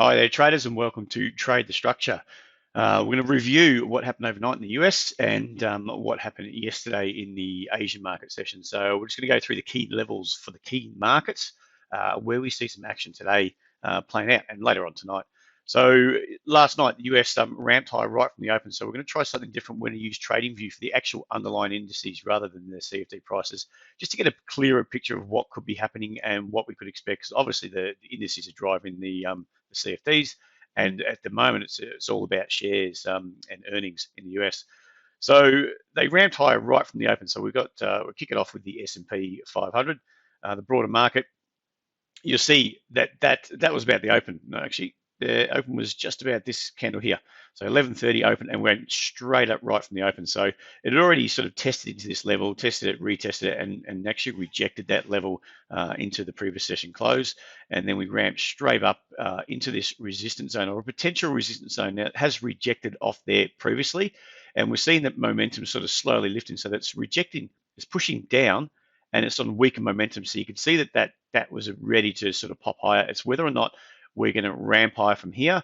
Hi there, traders, and welcome to Trade the Structure. We're going to review what happened overnight in the US and what happened yesterday in the Asian market session. So we're just going to go through the key levels for the key markets, where we see some action today playing out, and later on tonight. So last night, the US ramped high right from the open. So we're going to try something different. We're going to use TradingView for the actual underlying indices rather than the CFD prices, just to get a clearer picture of what could be happening and what we could expect. Because obviously the indices are driving the CFDs, and at the moment it's all about shares and earnings in the US. So they ramped higher right from the open. So we'll kick it off with the S&P 500, the broader market. You'll see that was about the open. No, actually, the open was just about this candle here. So 11:30 open, and went straight up right from the open. So it had already sort of tested into this level, tested it, retested it, and actually rejected that level into the previous session close. And then we ramped straight up into this resistance zone, or a potential resistance zone. Now, it has rejected off there previously, and we're seeing that momentum sort of slowly lifting. So that's rejecting, it's pushing down, and it's on weaker momentum. So you can see that was ready to sort of pop higher. It's whether or not we're going to ramp higher from here,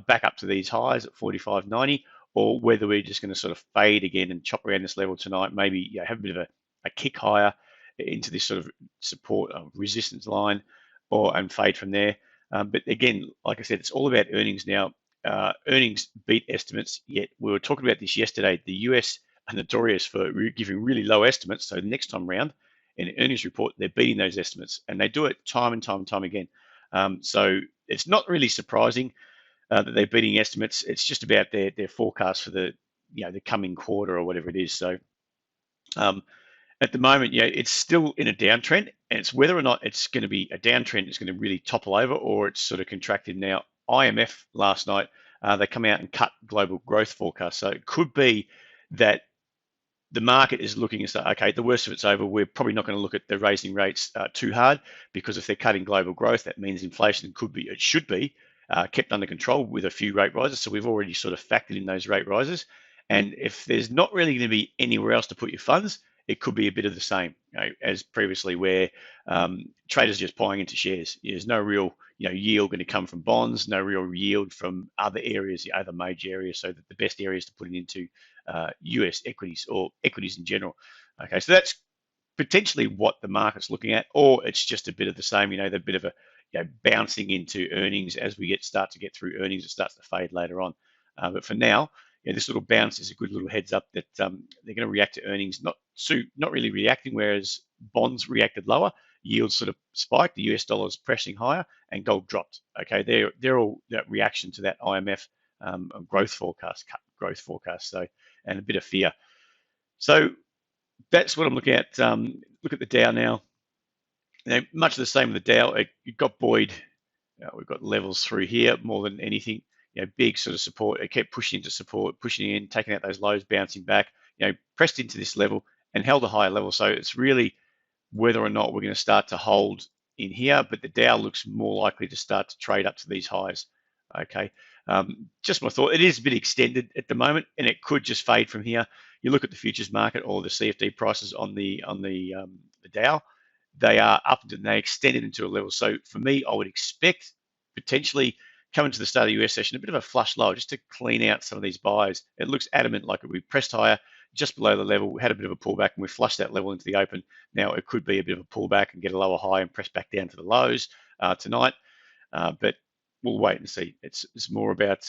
back up to these highs at 45.90, or whether we're just going to sort of fade again and chop around this level tonight, maybe have a bit of a kick higher into this sort of support resistance line, and fade from there. But again, like I said, it's all about earnings now. Earnings beat estimates, yet we were talking about this yesterday. The US are notorious for giving really low estimates. So next time round, in an earnings report, they're beating those estimates, and they do it time and time and time again. So it's not really surprising that they're beating estimates. It's just about their forecast for the coming quarter or whatever it is. So at the moment, it's still in a downtrend, and it's whether or not it's going to be a downtrend, it's going to really topple over, or it's sort of contracted. Now, IMF last night, they come out and cut global growth forecast. So it could be that the market is looking and say, okay, the worst of it's over. We're probably not going to look at the raising rates too hard, because if they're cutting global growth, that means inflation should be kept under control with a few rate rises. So we've already sort of factored in those rate rises. And if there's not really going to be anywhere else to put your funds, it could be a bit of the same, as previously, where traders just buying into shares. There's no real yield going to come from bonds, no real yield from other areas, the other major areas. So that the best areas to put it into US equities, or equities in general. Okay, so that's potentially what the market's looking at, or it's just a bit of the same. The bit of a bouncing into earnings as we start to get through earnings. It starts to fade later on, but for now, this little bounce is a good little heads up that they're going to react to earnings, not really reacting, whereas bonds reacted lower, yields sort of spiked, the US dollar is pressing higher, and gold dropped. Okay, they're all that reaction to that IMF growth forecast, cut growth forecast. So, and a bit of fear. So that's what I'm looking at. Look at the Dow now. Much the same with the Dow. It got buoyed. We've got levels through here more than anything. Big sort of support. It kept pushing into support, pushing in, taking out those lows, bouncing back. Pressed into this level and held a higher level. So it's really whether or not we're going to start to hold in here. But the Dow looks more likely to start to trade up to these highs. Okay. Just my thought. It is a bit extended at the moment, and it could just fade from here. You look at the futures market or the CFD prices on the Dow. They are up and they extended into a level. So for me, I would expect potentially coming to the start of the US session, a bit of a flush lower just to clean out some of these buys. It looks adamant like we pressed higher just below the level. We had a bit of a pullback and we flushed that level into the open. Now it could be a bit of a pullback and get a lower high and press back down to the lows tonight. But we'll wait and see. It's more about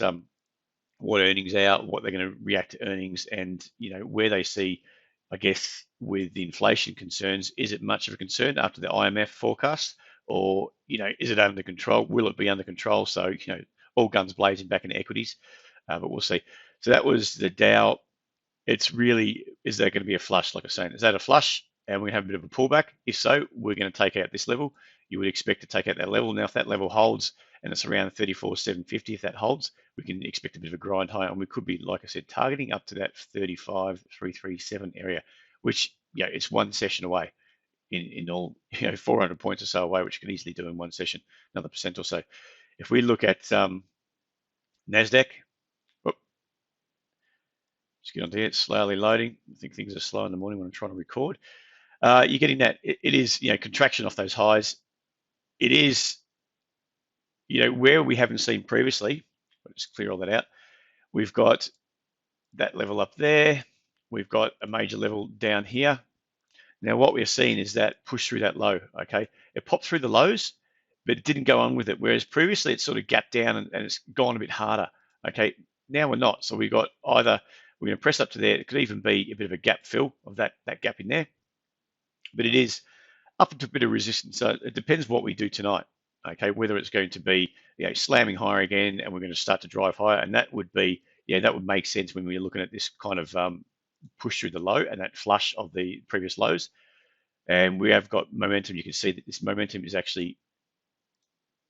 what earnings are, what they're going to react to earnings, and where they see, I guess, with the inflation concerns, is it much of a concern after the IMF forecast, or is it under control? Will it be under control? So all guns blazing back into equities, but we'll see. So that was the Dow. It's really, is there going to be a flush? Like I was saying, is that a flush? And we have a bit of a pullback. If so, we're going to take out this level. You would expect to take out that level. Now, if that level holds and it's around 34,750, if that holds, we can expect a bit of a grind high, and we could be, like I said, targeting up to that 35,337 area, which it's one session away in all, 400 points or so away, which you can easily do in one session, another percent or so. If we look at Nasdaq, just get onto here, it's slowly loading. I think things are slow in the morning when I'm trying to record. You're getting that, it is, contraction off those highs. It is, where we haven't seen previously, I'll just clear all that out. We've got that level up there. We've got a major level down here. Now what we're seeing is that push through that low, okay? It popped through the lows, but it didn't go on with it, whereas previously it sort of gapped down and it's gone a bit harder, okay? Now we're not, so we've got either, we're gonna press up to there, it could even be a bit of a gap fill of that gap in there, but it is up into a bit of resistance, so it depends what we do tonight, okay? Whether it's going to be slamming higher again and we're gonna start to drive higher, and that would be, that would make sense when we're looking at this kind of push through the low and that flush of the previous lows. And we have got momentum. You can see that this momentum is actually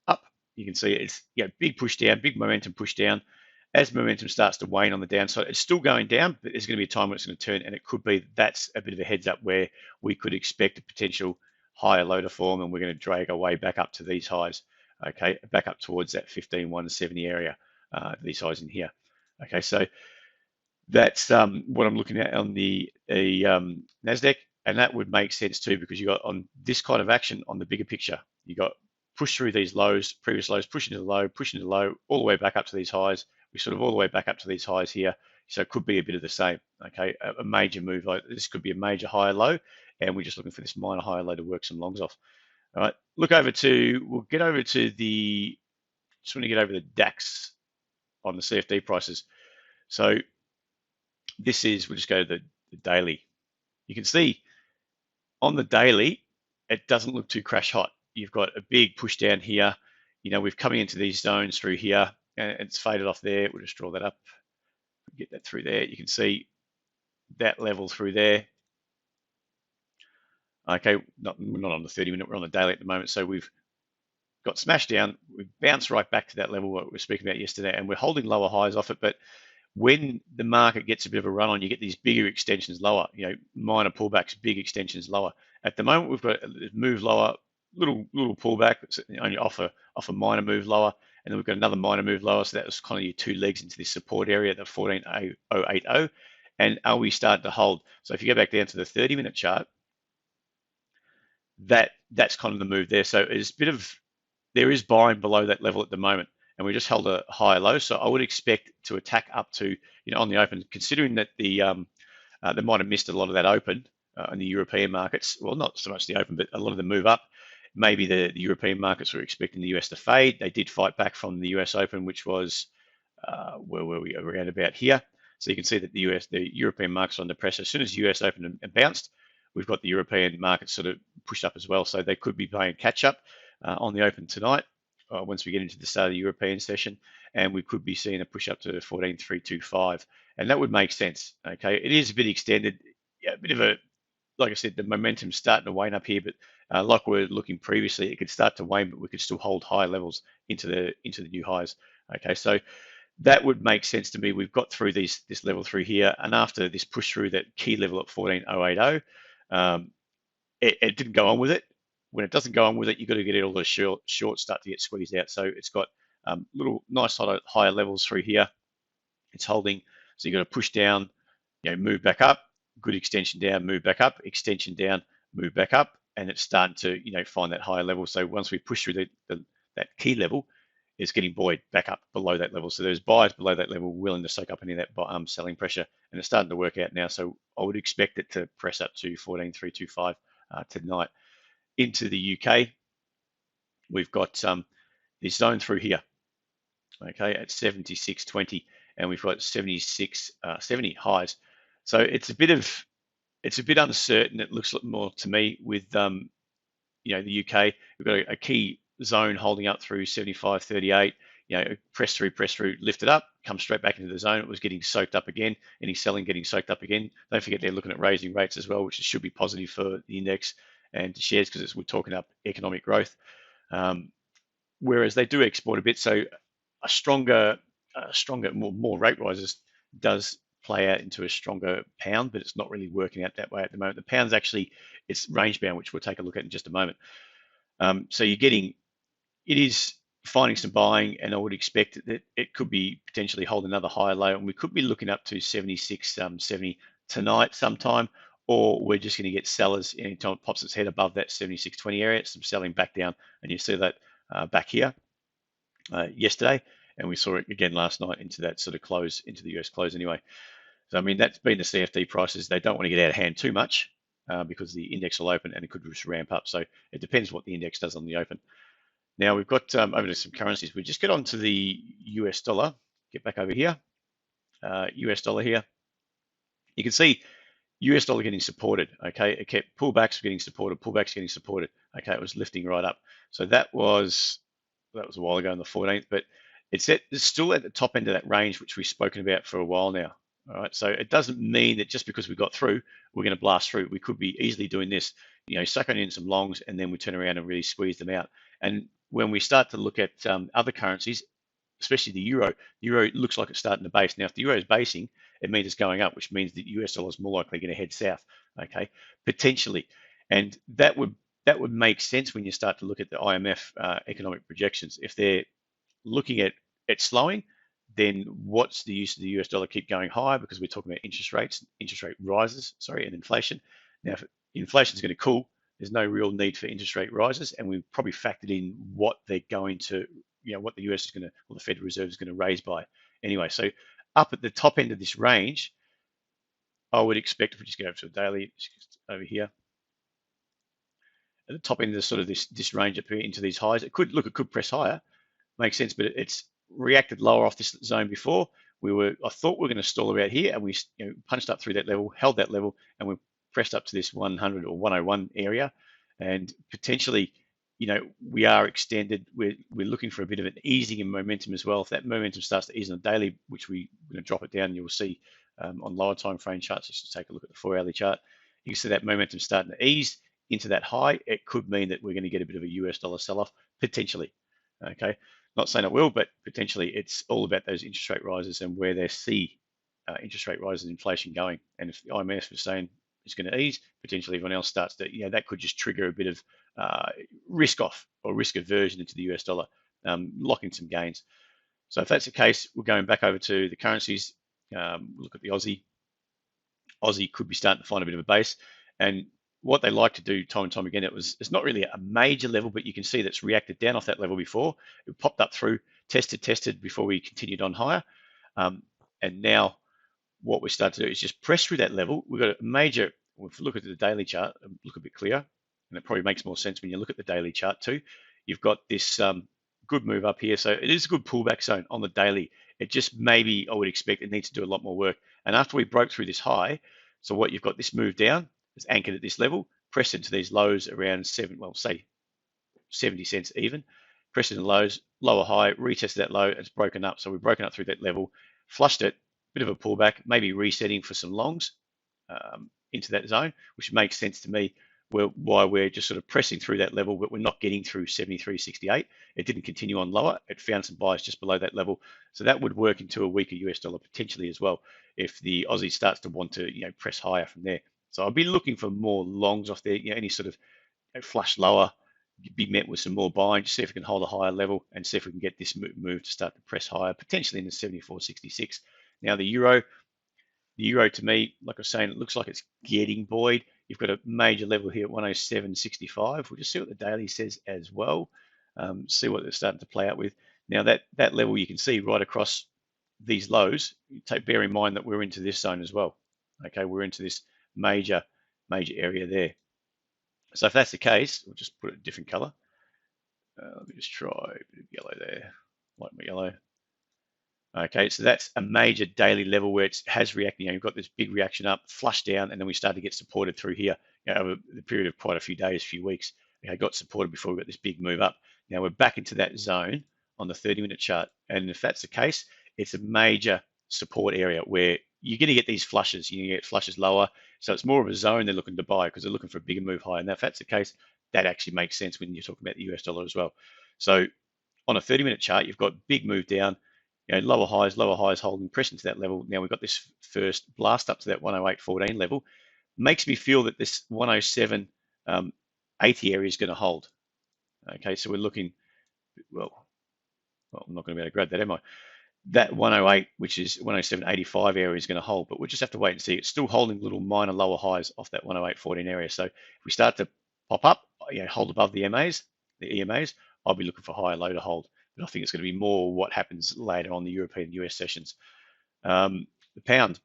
up. You can see it's big push down, big momentum push down. As momentum starts to wane on the downside, it's still going down, but there's going to be a time when it's going to turn, and it could be that's a bit of a heads up where we could expect a potential higher low to form, and we're going to drag our way back up to these highs, okay, back up towards that 15,170 area, these highs in here. Okay, so that's what I'm looking at on the Nasdaq, and that would make sense too, because you got on this kind of action on the bigger picture, you got push through these lows, previous lows, push into the low, all the way back up to these highs. We sort of all the way back up to these highs here, so it could be a bit of the same. Okay, a major move like this could be a major higher low, and we're just looking for this minor higher low to work some longs off. All right, we'll get over to the, just want to get over the DAX on the CFD prices. So this is, we'll just go to the daily. You can see on the daily, it doesn't look too crash hot. You've got a big push down here. We've coming into these zones through here, and it's faded off there. We'll just draw that up, get that through there. You can see that level through there. Okay, we're not on the 30-minute, we're on the daily at the moment. So we've got smashed down, we've bounced right back to that level what we were speaking about yesterday, and we're holding lower highs off it, but when the market gets a bit of a run on, you get these bigger extensions lower, minor pullbacks, big extensions lower. At the moment, we've got a move lower, little pullback, only off a minor move lower, and then we've got another minor move lower. So that was kind of your two legs into this support area, the 14,080. And are we starting to hold? So if you go back down to the 30-minute chart, that's kind of the move there. So it's a bit of, there is buying below that level at the moment, and we just held a higher low. So I would expect to attack up to, on the open, considering that they might have missed a lot of that open in the European markets. Well, not so much the open, but a lot of the move up. Maybe the European markets were expecting the US to fade. They did fight back from the US Open, which was, where were we, around about here. So you can see that the European markets are under pressure. As soon as the US Open and bounced, we've got the European markets sort of pushed up as well. So they could be playing catch up on the open tonight. Once we get into the start of the European session, and we could be seeing a push up to 14,325, and that would make sense. Okay, it is a bit extended, a bit of a, like I said, the momentum's starting to wane up here, but like we were looking previously, it could start to wane, but we could still hold high levels into the new highs. Okay, so that would make sense to me. We've got through this level through here, and after this push through that key level at 14,080, it didn't go on with it. When it doesn't go on with it, you've got to get all those shorts start to get squeezed out. So it's got little nice higher levels through here. It's holding. So you've got to push down, move back up, good extension down, move back up, extension down, move back up, and it's starting to find that higher level. So once we push through that key level, it's getting buoyed back up below that level. So there's buyers below that level willing to soak up any of that selling pressure, and it's starting to work out now. So I would expect it to press up to 14,325 tonight. Into the UK, we've got this zone through here, okay, at 76.20, and we've got 76.70 highs. So it's a bit uncertain. It looks more to me with the UK. We've got a key zone holding up through 75.38. Press through, lift it up, come straight back into the zone. It was getting soaked up again. Any selling getting soaked up again. Don't forget they're looking at raising rates as well, which should be positive for the index and shares, because we're talking up economic growth. Whereas they do export a bit, so a stronger, more rate rises does play out into a stronger pound, but it's not really working out that way at the moment. The pound's actually, it's range bound, which we'll take a look at in just a moment. So it is finding some buying, and I would expect that it could be potentially hold another higher low, and we could be looking up to 76.70 tonight sometime, or we're just going to get sellers anytime it pops its head above that 76.20 area, some selling back down, and you see that back here. yesterday, and we saw it again last night into that sort of close, into the US close anyway. So I mean, that's been the CFD prices. They don't want to get out of hand too much because the index will open and it could just ramp up. So it depends what the index does on the open. Now we've got over to some currencies. We just get on to the US dollar. Get back over here. US dollar here. You can see US dollar getting supported. Okay, it kept pullbacks getting supported, pullbacks getting supported. Okay, it was lifting right up. So that was a while ago on the 14th, but it's still at the top end of that range, which we've spoken about for a while now. All right, so it doesn't mean that just because we got through, we're going to blast through. We could be easily doing this, sucking in some longs, and then we turn around and really squeeze them out. And when we start to look at other currencies, especially the euro looks like it's starting to base. Now, if the euro is basing, it means it's going up, which means the US dollar is more likely going to head south, okay, potentially. And that would make sense when you start to look at the IMF economic projections. If they're looking at it slowing, then what's the use of the US dollar keep going higher? Because we're talking about interest rate rises, and inflation. Now, if inflation is going to cool, there's no real need for interest rate rises, and we've probably factored in what they're going to, what the US is going to, or the Federal Reserve is going to raise by anyway. So up at the top end of this range, I would expect, if we just go over to a daily, over here, at the top end of sort of this range up here into these highs, it could press higher, makes sense, but it's reacted lower off this zone before. I thought we were going to stall about here, and we punched up through that level, held that level, and we pressed up to this 100 or 101 area, and potentially, we are extended. We're looking for a bit of an easing in momentum as well. If that momentum starts to ease on the daily, which we're going to drop it down, you'll see on lower time frame charts. Just take a look at the 4-hourly chart. You can see that momentum starting to ease into that high. It could mean that we're going to get a bit of a US dollar sell-off potentially. Okay, not saying it will, but potentially. It's all about those interest rate rises and where they see interest rate rises and inflation going. And if the IMF was saying it's going to ease, potentially everyone else starts to, that could just trigger a bit of risk off or risk aversion into the US dollar, locking some gains. So if that's the case, we're going back over to the currencies. Look at the Aussie. Aussie could be starting to find a bit of a base, and what they like to do time and time again, it's not really a major level, but you can see that's reacted down off that level before. It popped up through, tested before we continued on higher. And now what we start to do is just press through that level. We've got a major, if we look at the daily chart, look a bit clearer, and it probably makes more sense when you look at the daily chart too. You've got this good move up here. So it is a good pullback zone on the daily. It just maybe, I would expect it needs to do a lot more work. And after we broke through this high, so what you've got this move down, it's anchored at this level, pressed into these lows around say 70 cents even, pressed into lows, lower high, retested that low, it's broken up. So we've broken up through that level, flushed it, bit of a pullback, maybe resetting for some longs into that zone, which makes sense to me. Why we're just sort of pressing through that level, but we're not getting through 73.68. It didn't continue on lower. It found some buys just below that level. So that would work into a weaker US dollar potentially as well if the Aussie starts to want to press higher from there. So I'll be looking for more longs off there, any sort of flush lower, be met with some more buying, just see if we can hold a higher level and see if we can get this move to start to press higher, potentially in the 74.66. Now the euro to me, like I was saying, it looks like it's getting buoyed. You've got a major level here at 107.65. We'll just see what the daily says as well. See what they're starting to play out with. Now that level you can see right across these lows. Bear in mind that we're into this zone as well. Okay, we're into this major area there. So if that's the case, we'll just put it a different color. Let me just try a bit of yellow there, light my yellow. Okay, so that's a major daily level where it has reacted. You've got this big reaction up, flush down, and then we start to get supported through here over the period of quite a few days, few weeks. Okay, got supported before we got this big move up. Now we're back into that zone on the 30-minute chart, and if that's the case, it's a major support area where you're going to get these flushes. You get flushes lower, so it's more of a zone they're looking to buy because they're looking for a bigger move higher. And if that's the case, that actually makes sense when you're talking about the US dollar as well. So on a 30-minute chart, you've got big move down. Lower highs holding, press into that level. Now we've got this first blast up to that 108.14 level. Makes me feel that this 107.80 area is going to hold. Okay, so we're looking, well, I'm not going to be able to grab that, am I? That 108, which is 107.85 area is going to hold, but we'll just have to wait and see. It's still holding little minor lower highs off that 108.14 area. So if we start to pop up, hold above the EMAs, I'll be looking for higher low to hold. but I think it's going to be more what happens later on the European US sessions. The pound.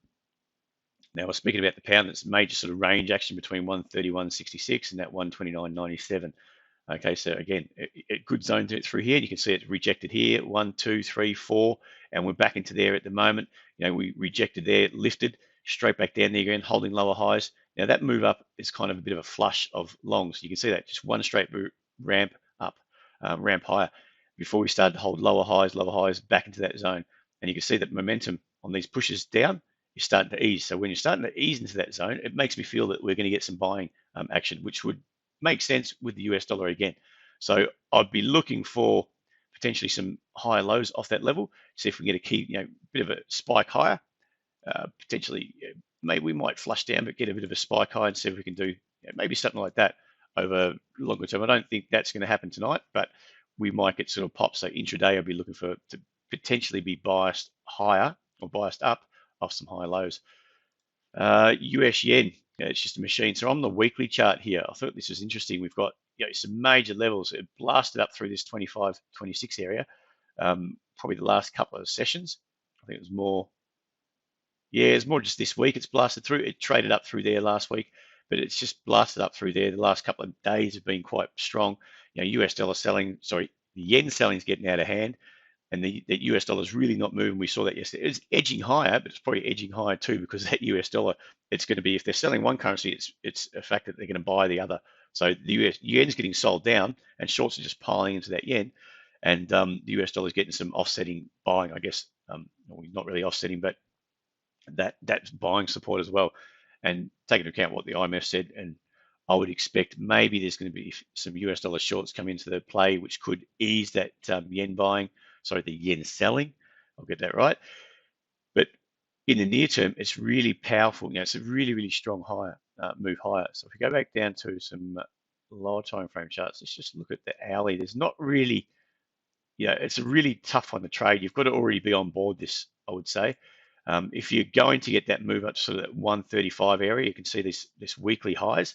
Now, we're speaking about the pound, that's major sort of range action between 131.66 and that 129.97. Okay, so again, a good zone through here. You can see it's rejected here, 1, 2, 3, 4, and we're back into there at the moment. You know, we rejected there, lifted, straight back down there again, holding lower highs. Now that move up is kind of a bit of a flush of longs. You can see that, just one straight ramp up, ramp higher, before we started to hold lower highs, back into that zone. And you can see that momentum on these pushes down is starting to ease. So when you're starting to ease into that zone, it makes me feel that we're going to get some buying action, which would make sense with the US dollar again. So I'd be looking for potentially some higher lows off that level. See if we can get a key, bit of a spike higher. Potentially, maybe we might flush down, but get a bit of a spike high and see if we can do maybe something like that over longer term. I don't think that's going to happen tonight, but we might get sort of pops. So intraday, I'd be looking for to potentially be biased higher or biased up off some high lows. US yen, it's just a machine. So on the weekly chart here, I thought this was interesting. We've got some major levels. It blasted up through this 25, 26 area, probably the last couple of sessions. I think it was more, it's more just this week it's blasted through. It traded up through there last week, but it's just blasted up through there. The last couple of days have been quite strong. US dollar selling, the yen selling is getting out of hand. And the US dollar is really not moving. We saw that yesterday. It's edging higher, but it's probably edging higher too because that US dollar, it's going to be, if they're selling one currency, it's a fact that they're going to buy the other. So the yen's getting sold down and shorts are just piling into that yen. And the US dollar is getting some offsetting buying, I guess. Not really offsetting, but that's buying support as well. And take into account what the IMF said, and I would expect maybe there's going to be some US dollar shorts come into the play, which could ease that yen buying. The yen selling, I'll get that right. But in the near term, it's really powerful. It's a really, really strong move higher. So if we go back down to some lower time frame charts, let's just look at the hourly. There's not really, it's a really tough one to trade. You've got to already be on board this, I would say. If you're going to get that move up to sort of that 135 area, you can see this weekly highs.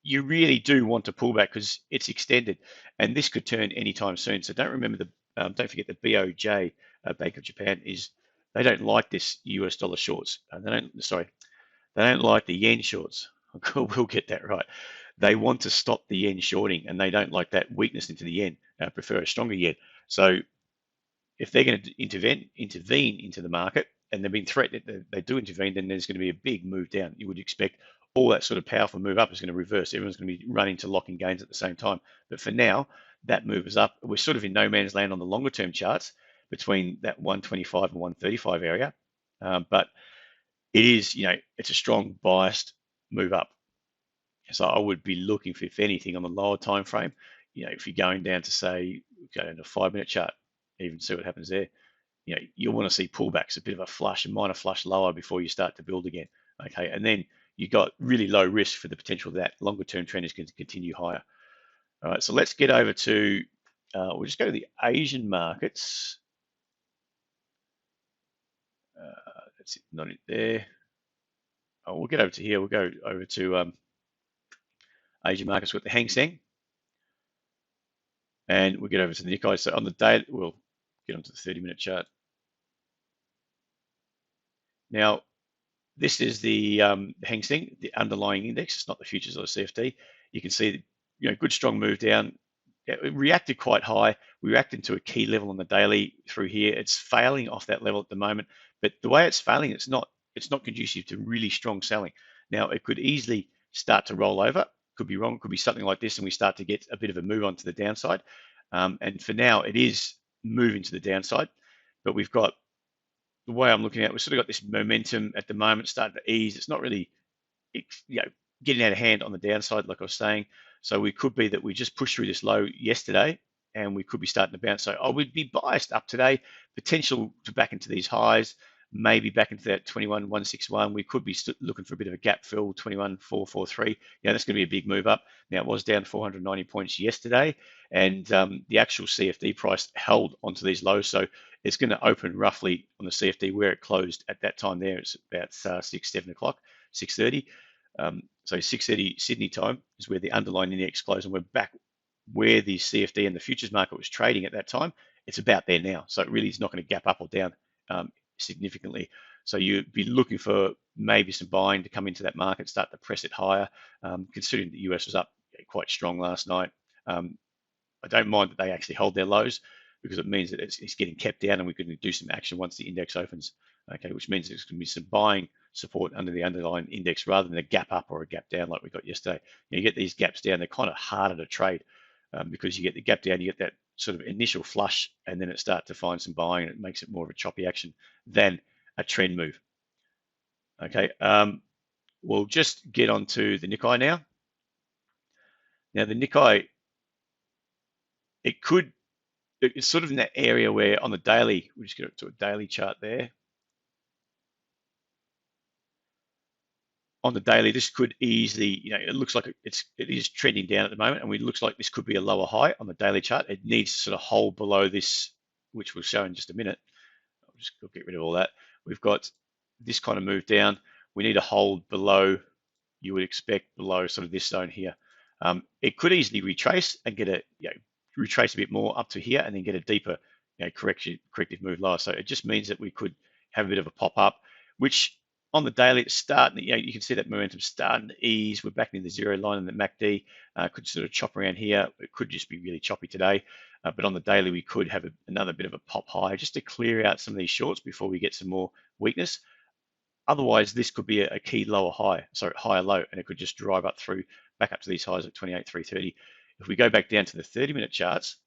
You really do want to pull back because it's extended, and this could turn anytime soon. So don't forget the BOJ, Bank of Japan, they don't like this US dollar shorts. They don't like the yen shorts. We'll get that right. They want to stop the yen shorting, and they don't like that weakness into the yen. Prefer a stronger yen. So if they're going to intervene into the market, and they've been threatened that they do intervene, then there's going to be a big move down. You would expect all that sort of powerful move up is going to reverse. Everyone's going to be running to locking gains at the same time. But for now, that move is up. We're sort of in no man's land on the longer term charts between that 125 and 135 area. But it is, it's a strong biased move up. So I would be looking for, if anything, on the lower time frame, if you're going down to say, go into a 5-minute chart, even see what happens there. You'll want to see pullbacks, a bit of a flush, a minor flush lower before you start to build again. Okay, and then you've got really low risk for the potential that longer term trend is going to continue higher. All right, so let's get over to, we'll just go to the Asian markets. That's it, not it there. We'll get over to here. We'll go over to Asian markets with the Hang Seng. And we'll get over to the Nikkei. So on the day, we'll get onto the 30-minute chart. Now, this is the Hang Seng, the underlying index. It's not the futures or the CFD. You can see, good strong move down. It reacted quite high. We reacted to a key level on the daily through here. It's failing off that level at the moment, but the way it's failing, it's not conducive to really strong selling. Now, it could easily start to roll over. Could be wrong. Could be something like this, and we start to get a bit of a move onto the downside. And for now, it is moving to the downside, but we've got, the way I'm looking at it, we've sort of got this momentum at the moment starting to ease. It's not really, getting out of hand on the downside, like I was saying. So we could be that we just pushed through this low yesterday, and we could be starting to bounce. So I would be biased up today, potential to back into these highs, maybe back into that 21,161. We could be looking for a bit of a gap fill, 21,443. That's going to be a big move up. Now, it was down 490 points yesterday, and the actual CFD price held onto these lows. So it's going to open roughly on the CFD where it closed at that time there. It's about 7 o'clock, 6:30. So 6:30 Sydney time is where the underlying index closed, and we're back where the CFD and the futures market was trading at that time, it's about there now. So it really is not going to gap up or down significantly. So you'd be looking for maybe some buying to come into that market, start to press it higher, considering the US was up quite strong last night. I don't mind that they actually hold their lows because it means that it's getting kept down and we can do some action once the index opens, okay, which means there's going to be some buying support under the underlying index rather than a gap up or a gap down like we got yesterday. You get these gaps down, they're kind of harder to trade because you get the gap down, you get that sort of initial flush, and then it starts to find some buying, and it makes it more of a choppy action than a trend move. Okay, we'll just get on to the Nikkei now. Now the Nikkei, it's sort of in that area where on the daily, we'll just get up to a daily chart there. On the daily, this could easily, it looks like it is trending down at the moment, and it looks like this could be a lower high on the daily chart. It needs to sort of hold below this, which we'll show in just a minute. I'll just get rid of all that. We've got this kind of move down. We need to hold below, you would expect below sort of this zone here. It could easily retrace and get retrace a bit more up to here and then get a deeper corrective move lower. So it just means that we could have a bit of a pop up, which on the daily it's starting, you can see that momentum starting to ease. We're back in the zero line and the MACD could sort of chop around here. It could just be really choppy today, but on the daily we could have another bit of a pop high just to clear out some of these shorts before we get some more weakness. Otherwise, this could be a key higher low, and it could just drive up through back up to these highs at 28,330. If we go back down to the 30-minute charts,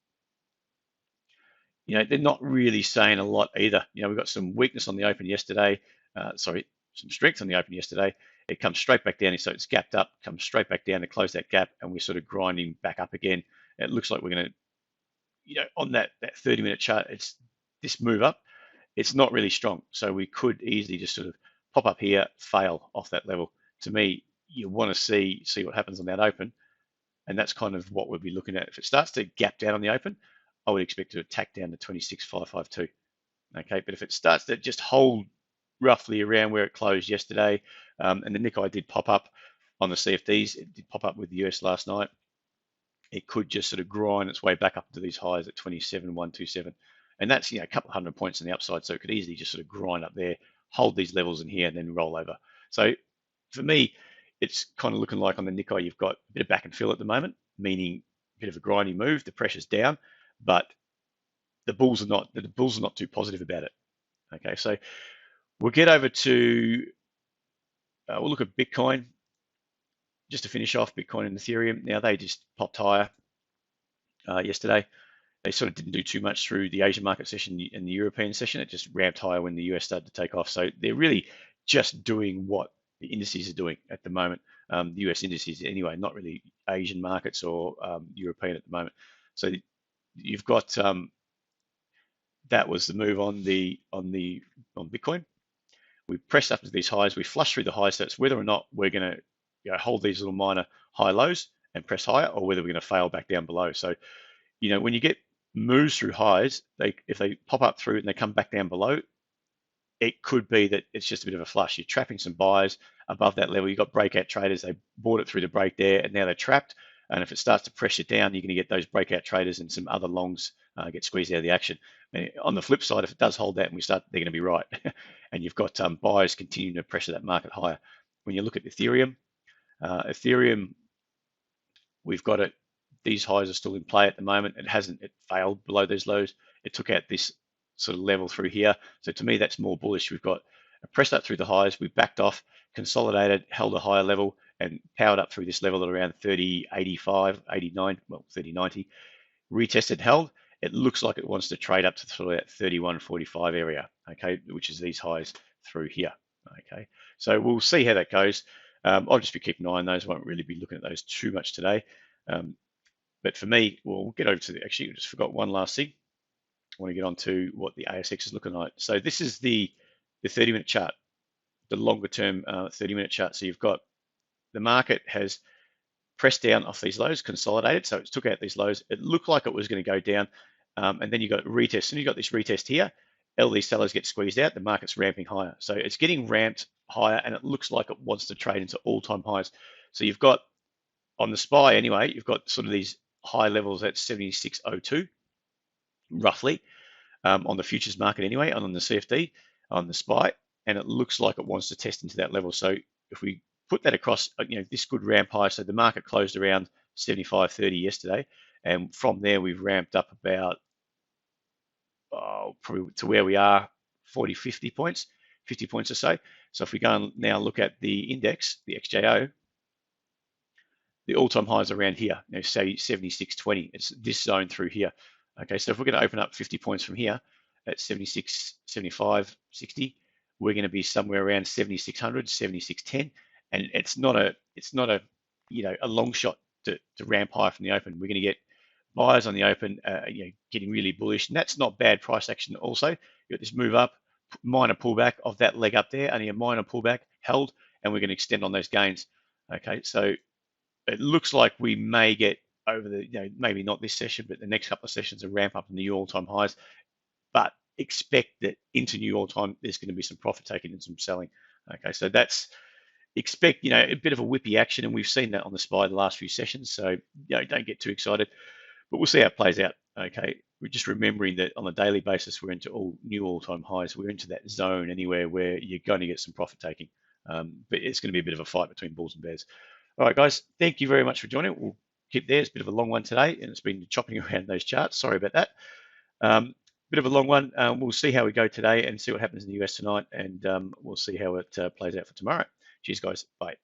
they're not really saying a lot either. We've got some weakness on the open yesterday. Some strength on the open yesterday. It comes straight back down, so it's gapped up, comes straight back down to close that gap, and we're sort of grinding back up again. It looks like we're going to, on that 30-minute chart, it's this move up. It's not really strong, so we could easily just sort of pop up here, fail off that level. To me, you want to see what happens on that open, and that's kind of what we'll be looking at. If it starts to gap down on the open, I would expect to attack down to 26,552. Okay, but if it starts to just hold roughly around where it closed yesterday, and the Nikkei did pop up on the CFDs, it did pop up with the US last night, it could just sort of grind its way back up to these highs at 27,127. And that's a couple of 100 points on the upside, so it could easily just sort of grind up there, hold these levels in here, and then roll over. So for me, it's kind of looking like on the Nikkei, you've got a bit of back and fill at the moment, meaning a bit of a grindy move. The pressure's down, but the bulls are not too positive about it. Okay, so we'll get over to we'll look at Bitcoin just to finish off. Bitcoin and Ethereum. Now they just popped higher yesterday. They sort of didn't do too much through the Asian market session and the European session. It just ramped higher when the US started to take off. So they're really just doing what the indices are doing at the moment. The US indices anyway, not really Asian markets or European at the moment. So you've got that was the move on Bitcoin. We pressed up to these highs. We flushed through the highs. So it's whether or not we're going to hold these little minor high lows and press higher, or whether we're going to fail back down below. So when you get moves through highs, if they pop up through and they come back down below, it could be that it's just a bit of a flush. You're trapping some buyers above that level. You've got breakout traders. They bought it through the break there, and now they're trapped. And if it starts to pressure down, you're going to get those breakout traders and some other longs get squeezed out of the action. And on the flip side, if it does hold that and they're going to be right. And you've got buyers continuing to pressure that market higher. When you look at Ethereum, we've got it. These highs are still in play at the moment. It failed below those lows. It took out this sort of level through here. So to me, that's more bullish. We've got a press up through the highs. We backed off, consolidated, held a higher level, and powered up through this level at around 30.85, 89, well, 30.90. Retested, held. It looks like it wants to trade up to sort of that 31.45 area, okay, which is these highs through here, okay. So we'll see how that goes. I'll just be keeping an eye on those. Won't really be looking at those too much today. But for me, we'll get over to actually, I just forgot one last thing. I want to get on to what the ASX is looking like. So this is the 30-minute chart, the longer term 30-minute chart. So you've got the market has pressed down off these lows, consolidated. So it took out these lows. It looked like it was going to go down. And then you got retest. And you got this retest here. All these sellers get squeezed out. The market's ramping higher. So it's getting ramped higher, and it looks like it wants to trade into all-time highs. So you've got, on the SPY anyway, you've got sort of these high levels at 76.02, roughly, on the futures market anyway, and on the CFD, on the SPY, and it looks like it wants to test into that level. So if we put that across, this good ramp high, so the market closed around 75.30 yesterday, and from there we've ramped up about probably to where we are, 40, 50 points, 50 points or so. So if we go and now look at the index, the XJO, the all-time highs around here, say 76.20. It's this zone through here. Okay, so if we're going to open up 50 points from here at 76, 75, 60, we're going to be somewhere around 7600, 76.10, and it's not a a long shot to ramp high from the open. We're going to get buyers on the open, getting really bullish, and that's not bad price action. Also, you got this move up, minor pullback of that leg up there, only a minor pullback held, and we're going to extend on those gains. Okay, so it looks like we may get over the, maybe not this session, but the next couple of sessions, a ramp up in the all-time highs. But expect that into new all-time, there's going to be some profit taking and some selling. Okay, so expect a bit of a whippy action, and we've seen that on the SPY the last few sessions. So don't get too excited, but we'll see how it plays out. Okay, we're just remembering that on a daily basis, we're into new all-time highs. We're into that zone anywhere where you're going to get some profit taking, but it's going to be a bit of a fight between bulls and bears. All right, guys, thank you very much for joining. We'll keep there. It's a bit of a long one today, and it's been chopping around those charts. Sorry about that. Bit of a long one. We'll see how we go today and see what happens in the US tonight, and we'll see how it plays out for tomorrow. Cheers, guys. Bye.